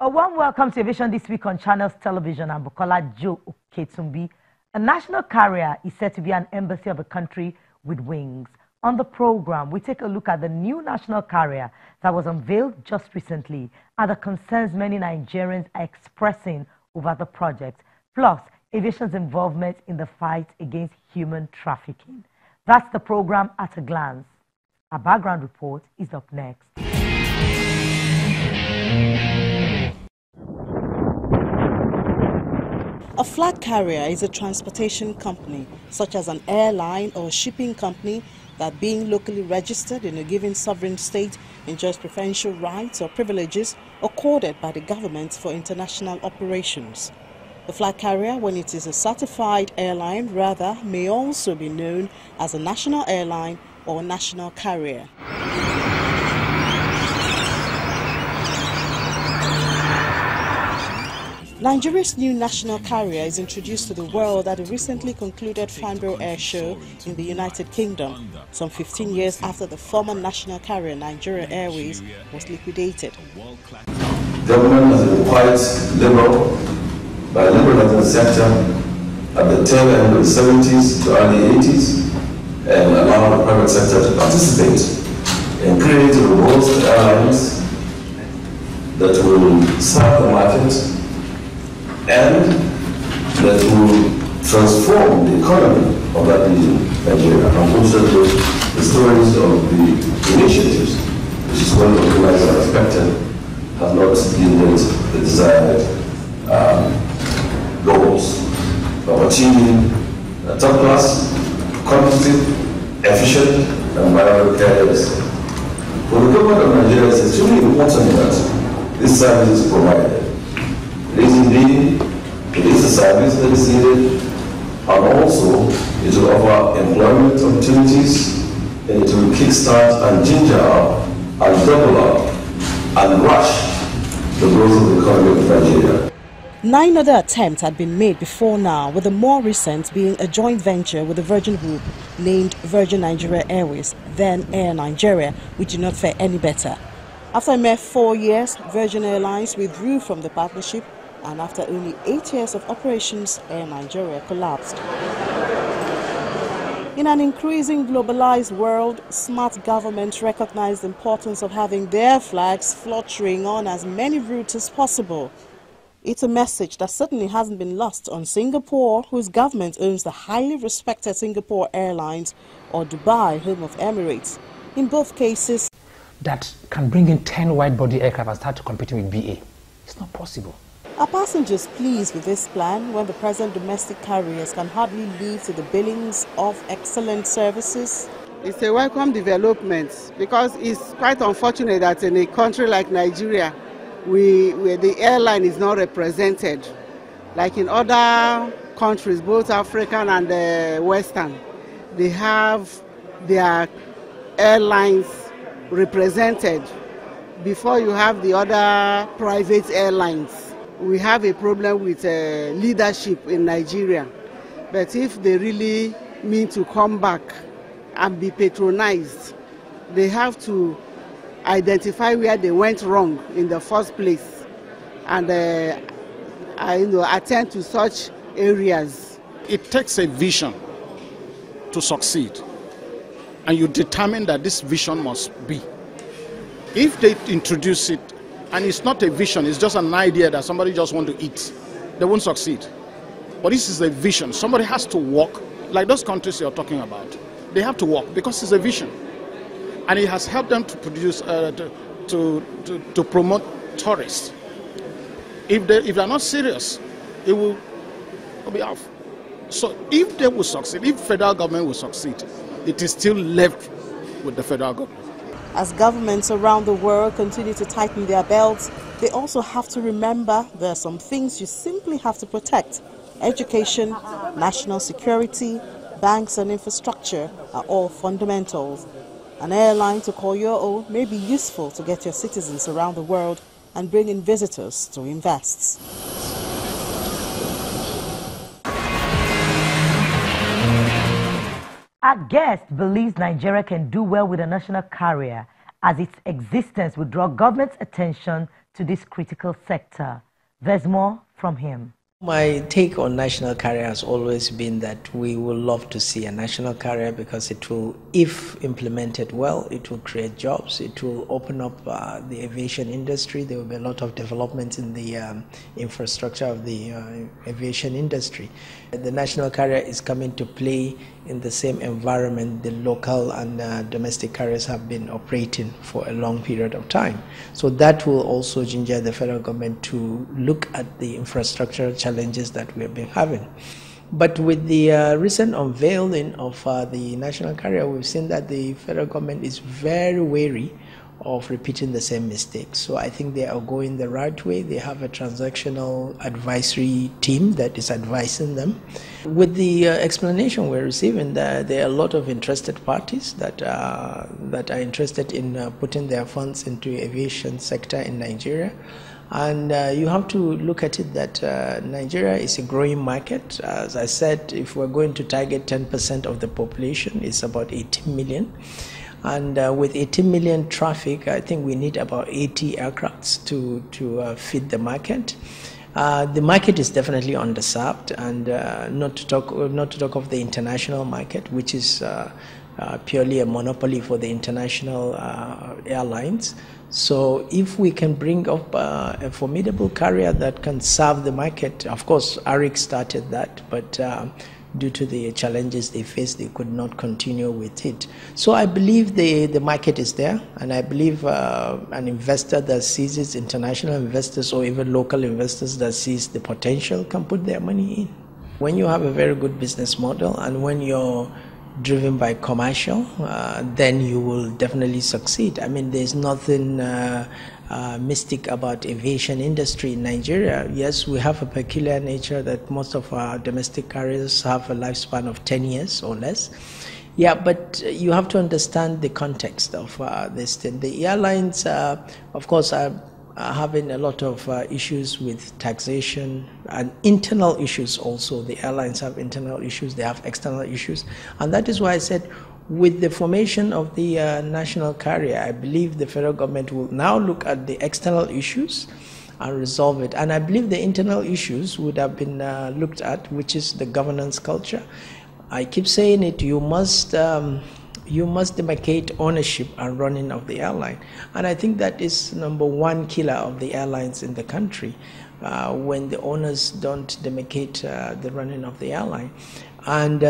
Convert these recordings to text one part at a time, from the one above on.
A warm welcome to Aviation this week on Channels Television. I'm Bukola Joe Oketumbi. A national carrier is said to be an embassy of a country with wings. On the program, we take a look at the new national carrier that was unveiled just recently and the concerns many Nigerians are expressing over the project, plus aviation's involvement in the fight against human trafficking. That's the program at a glance. Our background report is up next. A flag carrier is a transportation company, such as an airline or a shipping company, that being locally registered in a given sovereign state enjoys preferential rights or privileges accorded by the government for international operations. The flag carrier, when it is a certified airline, rather may also be known as a national airline or national carrier. Nigeria's new national carrier is introduced to the world at the recently concluded Farnborough Air Show in the United Kingdom, some 15 years after the former national carrier Nigeria Airways was liquidated. Government has been quite liberal by liberalizing the sector at the tail end of the 70s to early 80s and allowing the private sector to participate in creating robust airlines that will serve the market and that will transform the economy of that region, Nigeria. Unfortunately, the stories of the initiatives, which is well organized and respected, have not yielded the desired goals of achieving a top-class, competitive, efficient, and viable carriers. For the government of Nigeria, it's extremely important that this service is provided. It is indeed, it is a service that is needed, and also it will offer employment opportunities, and it will kickstart and ginger up and double up and rush the growth of the economy of Nigeria. 9 other attempts had been made before now, with the more recent being a joint venture with the Virgin Group named Virgin Nigeria Airways, then Air Nigeria, which did not fare any better. After a mere 4 years, Virgin Airlines withdrew from the partnership, and after only 8 years of operations, Air Nigeria collapsed. In an increasing globalized world, smart governments recognize the importance of having their flags fluttering on as many routes as possible. It's a message that certainly hasn't been lost on Singapore, whose government owns the highly respected Singapore Airlines, or Dubai, home of Emirates. In both cases, that can bring in 10 wide-body aircraft and start competing with BA. It's not possible. Are passengers pleased with this plan when the present domestic carriers can hardly live to the billings of excellent services? It's a welcome development because it's quite unfortunate that in a country like Nigeria, where the airline is not represented, like in other countries, both African and Western, they have their airlines represented before you have the other private airlines. We have a problem with leadership in Nigeria, but if they really mean to come back and be patronized, they have to identify where they went wrong in the first place and attend to such areas. It takes a vision to succeed, and you determine that this vision must be. If they introduce it, and it's not a vision, it's just an idea that somebody just wants to eat, they won't succeed. But this is a vision. Somebody has to walk, like those countries you're talking about. They have to walk because it's a vision. And it has helped them to produce, to promote tourists. If they're not serious, it will be off. So if they will succeed, if federal government will succeed, it is still left with the federal government. As governments around the world continue to tighten their belts, they also have to remember there are some things you simply have to protect. Education, national security, banks and infrastructure are all fundamentals. An airline to call your own may be useful to get your citizens around the world and bring in visitors to invest. Our guest believes Nigeria can do well with a national carrier, as its existence will draw government's attention to this critical sector. There's more from him. My take on national carrier has always been that we will love to see a national carrier because it will, if implemented well, it will create jobs. It will open up the aviation industry. There will be a lot of development in the infrastructure of the aviation industry. The national carrier is coming to play in the same environment the local and domestic carriers have been operating for a long period of time. So that will also ginger the federal government to look at the infrastructural challenges that we have been having. But with the recent unveiling of the national carrier, we've seen that the federal government is very wary of repeating the same mistakes. So I think they are going the right way. They have a transactional advisory team that is advising them. With the explanation we're receiving, there are a lot of interested parties that are interested in putting their funds into aviation sector in Nigeria. And you have to look at it that Nigeria is a growing market. As I said, if we're going to target 10% of the population, it's about 18 million. And with 18 million traffic, I think we need about 80 aircrafts to feed the market. The market is definitely underserved, and not to talk of the international market, which is purely a monopoly for the international airlines. So if we can bring up a formidable carrier that can serve the market, of course, ARIC started that, but due to the challenges they faced, they could not continue with it. So I believe the market is there, and I believe an investor that sees international investors or even local investors that sees the potential can put their money in. When you have a very good business model and when you're driven by commercial, then you will definitely succeed. I mean, there's nothing mystic about aviation industry in Nigeria. Yes, we have a peculiar nature that most of our domestic carriers have a lifespan of 10 years or less. Yeah, but you have to understand the context of this thing. The airlines, of course, are having a lot of issues with taxation and internal issues also. The airlines have internal issues, they have external issues. And that is why I said, with the formation of the national carrier, I believe the federal government will now look at the external issues and resolve it. And I believe the internal issues would have been looked at, which is the governance culture. I keep saying it, you must demarcate ownership and running of the airline. And I think that is number one killer of the airlines in the country, when the owners don't demarcate the running of the airline. And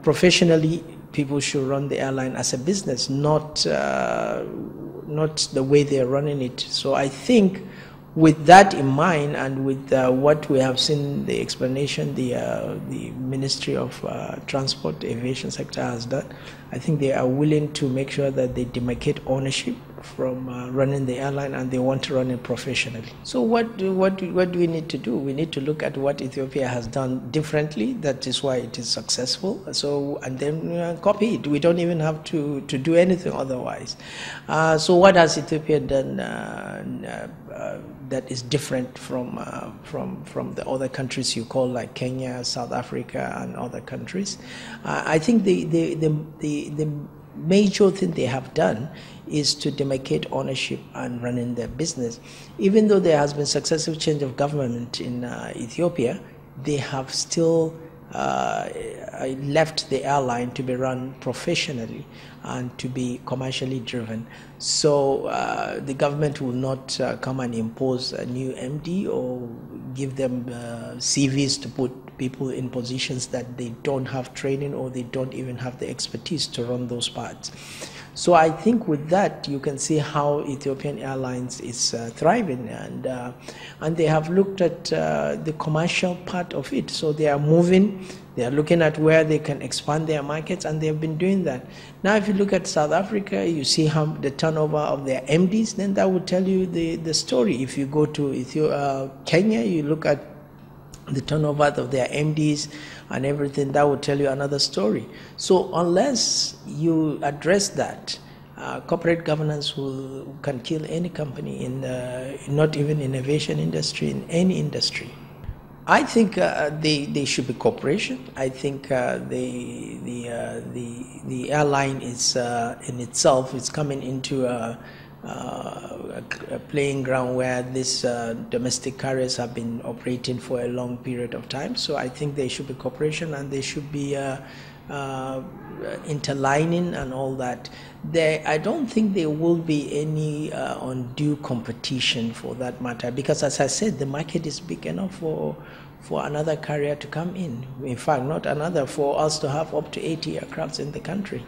professionally, people should run the airline as a business, not the way they're running it. So I think with that in mind, and with what we have seen, the explanation the Ministry of Transport, Aviation sector has done, I think they are willing to make sure that they demarcate ownership from running the airline, and they want to run it professionally. So what do we need to do? We need to look at what Ethiopia has done differently. That is why it is successful. So, and then copy it. We don't even have to do anything otherwise. So what has Ethiopia done that is different from the other countries you call, like Kenya, South Africa, and other countries? I think the major thing they have done is to demarcate ownership and running their business. Even though there has been successive change of government in Ethiopia, they have still left the airline to be run professionally and to be commercially driven. So the government will not come and impose a new MD or give them CVs to put people in positions that they don't have training or they don't even have the expertise to run those parts. So I think with that, you can see how Ethiopian Airlines is thriving, and they have looked at the commercial part of it. So they are moving, they are looking at where they can expand their markets, and they have been doing that. Now, if you look at South Africa, you see how the turnover of their MDs, then that would tell you the story. If you go to Kenya, you look at the turnover of their MDs and everything, that would tell you another story. So unless you address that, corporate governance can kill any company, not even in aviation industry, in any industry. I think they should be corporation. I think the airline is in itself is coming into a playing ground where these domestic carriers have been operating for a long period of time. So I think there should be cooperation, and there should be interlining and all that. I don't think there will be any undue competition for that matter, because as I said, the market is big enough for another carrier to come in. In fact, not another, for us to have up to 80 aircrafts in the country.